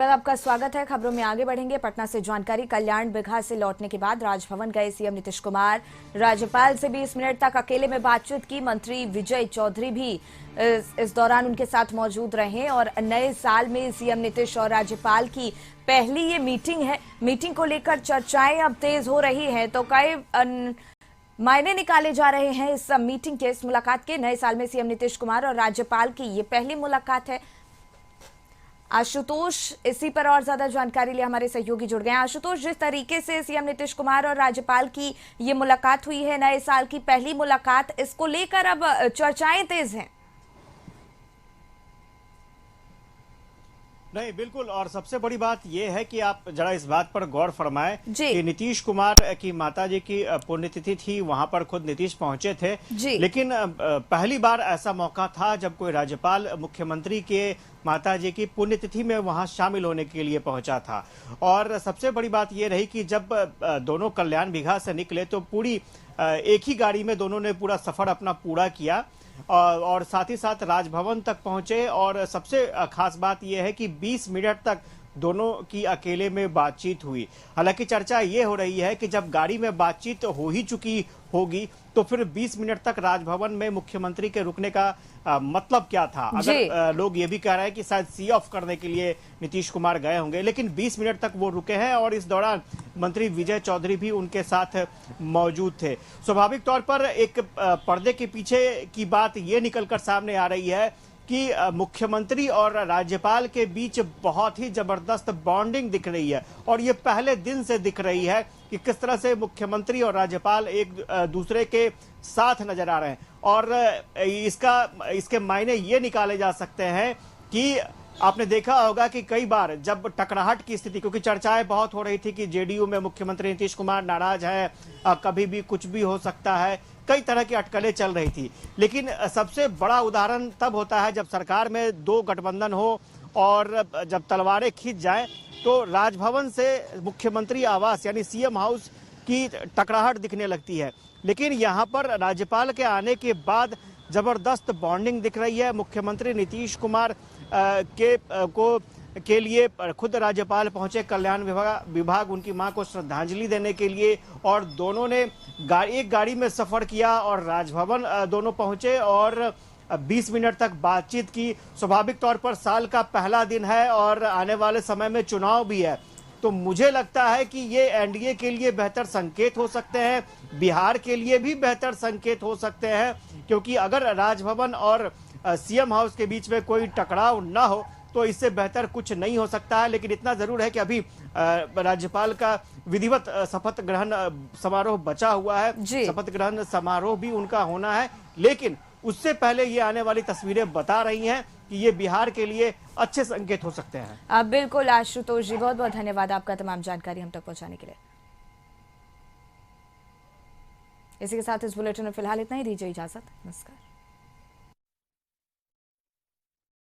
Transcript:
आपका स्वागत है। खबरों में आगे बढ़ेंगे। पटना से जानकारी। कल्याण बिघा से लौटने के बाद राजभवन गए सीएम नीतीश कुमार। राज्यपाल से 20 मिनट तक अकेले में बातचीत की। मंत्री विजय चौधरी भी इस दौरान उनके साथ मौजूद रहे और नए साल में सीएम नीतीश और राज्यपाल की पहली ये मीटिंग है। मीटिंग को लेकर चर्चाएं अब तेज हो रही हैं, तो कई मायने निकाले जा रहे हैं इस मीटिंग के, इस मुलाकात के। नए साल में सीएम नीतीश कुमार और राज्यपाल की ये पहली मुलाकात है। आशुतोष इसी पर और ज्यादा जानकारी लिए हमारे सहयोगी जुड़ गए हैं। आशुतोष, जिस तरीके से सीएम नीतीश कुमार और राज्यपाल की ये मुलाकात हुई है, नए साल की पहली मुलाकात, इसको लेकर अब चर्चाएं तेज हैं। नहीं, बिल्कुल। और सबसे बड़ी बात यह है कि आप जरा इस बात पर गौर फरमाएं कि नीतीश कुमार की माताजी की पुण्यतिथि थी, वहां पर खुद नीतीश पहुंचे थे। लेकिन पहली बार ऐसा मौका था जब कोई राज्यपाल मुख्यमंत्री के माताजी की पुण्यतिथि में वहां शामिल होने के लिए पहुंचा था। और सबसे बड़ी बात यह रही कि जब दोनों कल्याण बिघा से निकले तो पूरी एक ही गाड़ी में दोनों ने पूरा सफर अपना पूरा किया और साथ ही साथ राजभवन तक पहुंचे। और सबसे खास बात यह है कि 20 मिनट तक दोनों की अकेले में बातचीत हुई। हालांकि चर्चा ये हो रही है कि जब गाड़ी में बातचीत हो ही चुकी होगी तो फिर 20 मिनट तक राजभवन में मुख्यमंत्री के रुकने का मतलब क्या था। अगर लोग ये भी कह रहे हैं कि शायद सी ऑफ करने के लिए नीतीश कुमार गए होंगे, लेकिन 20 मिनट तक वो रुके हैं और इस दौरान मंत्री विजय चौधरी भी उनके साथ मौजूद थे। स्वाभाविक तौर पर एक पर्दे के पीछे की बात ये निकलकर सामने आ रही है कि मुख्यमंत्री और राज्यपाल के बीच बहुत ही जबरदस्त बॉन्डिंग दिख रही है और ये पहले दिन से दिख रही है कि किस तरह से मुख्यमंत्री और राज्यपाल एक दूसरे के साथ नजर आ रहे हैं। और इसके मायने ये निकाले जा सकते हैं कि आपने देखा होगा कि कई बार जब टकराहट की स्थिति, क्योंकि चर्चाएं बहुत हो रही थी कि जेडीयू में मुख्यमंत्री नीतीश कुमार नाराज है, कभी भी कुछ भी हो सकता है, कई तरह की अटकलें चल रही थी। लेकिन सबसे बड़ा उदाहरण तब होता है जब सरकार में दो गठबंधन हो और जब तलवारें खींच जाएं तो राजभवन से मुख्यमंत्री आवास यानी सीएम हाउस की टकराहट दिखने लगती है। लेकिन यहाँ पर राज्यपाल के आने के बाद जबरदस्त बॉन्डिंग दिख रही है। मुख्यमंत्री नीतीश कुमार के लिए खुद राज्यपाल पहुंचे कल्याण विभाग उनकी मां को श्रद्धांजलि देने के लिए, और दोनों ने एक गाड़ी में सफर किया और राजभवन दोनों पहुंचे और 20 मिनट तक बातचीत की। स्वाभाविक तौर पर साल का पहला दिन है और आने वाले समय में चुनाव भी है, तो मुझे लगता है कि ये एनडीए के लिए बेहतर संकेत हो सकते हैं, बिहार के लिए भी बेहतर संकेत हो सकते हैं, क्योंकि अगर राजभवन और सीएम हाउस के बीच में कोई टकराव ना हो तो इससे बेहतर कुछ नहीं हो सकता है। लेकिन इतना जरूर है कि अभी राज्यपाल का विधिवत शपथ ग्रहण समारोह बचा हुआ है। शपथ ग्रहण समारोह भी उनका होना है, लेकिन उससे पहले ये आने वाली तस्वीरें बता रही हैं कि ये बिहार के लिए अच्छे संकेत हो सकते हैं। बिल्कुल आशुतोष जी, बहुत बहुत धन्यवाद आपका तमाम जानकारी हम तक पहुंचाने के लिए। इसी के साथ इस बुलेटिन में फिलहाल इतना ही। दीजिए इजाजत। नमस्कार।